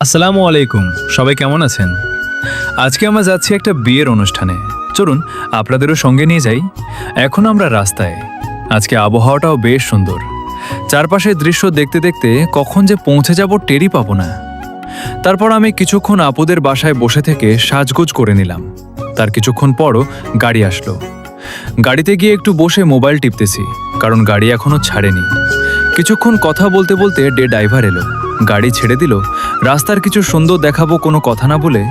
আসসালামু আলাইকুম, সবাই কেমন আছেন? আজকে আমরা যাচ্ছি একটা বিয়ের অনুষ্ঠানে। চলুন আপনাদেরও সঙ্গে নিয়ে যাই। এখন আমরা রাস্তায়। আজকে আবহাওয়াটাও বেশ সুন্দর। চারপাশের দৃশ্য দেখতে দেখতে কখন যে পৌঁছে যাব টেরই পাবো না। তারপর আমি কিছুক্ষণ আপুদের বাসায় বসে থেকে সাজগোজ করে নিলাম। তার কিছুক্ষণ পরও গাড়ি আসলো। গাড়িতে গিয়ে একটু বসে মোবাইল টিপতেছি, কারণ গাড়ি এখনো ছাড়েনি। কিছুক্ষণ কথা বলতে বলতে ড্রাইভার এলো, গাড়ি ছেড়ে দিল। রাস্তার কিছু সুন্দর দেখাবো কোনো কথা না বলে।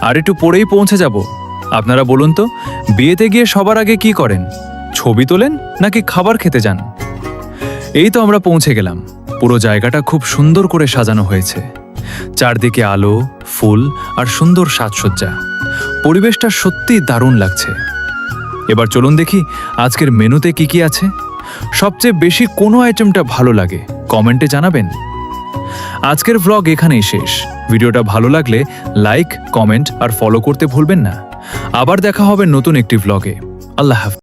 আর একটু পরেই পৌঁছে যাব। আপনারা বলুন তো, বিয়েতে গিয়ে সবার আগে কি করেন? ছবি তোলেন নাকি খাবার খেতে যান? এই তো আমরা পৌঁছে গেলাম। পুরো জায়গাটা খুব সুন্দর করে সাজানো হয়েছে। চারদিকে আলো, ফুল আর সুন্দর সাজসজ্জা। পরিবেশটা সত্যিই দারুণ লাগছে। এবার চলুন দেখি আজকের মেনুতে কি কি আছে। সবচেয়ে বেশি কোন আইটেমটা ভালো লাগে কমেন্টে জানাবেন। আজকের ভ্লগ এখানেই শেষ। ভিডিওটা ভালো লাগলে লাইক, কমেন্ট আর ফলো করতে ভুলবেন না। আবার দেখা হবে নতুন একটি ভ্লগে। আল্লাহ হাফেজ।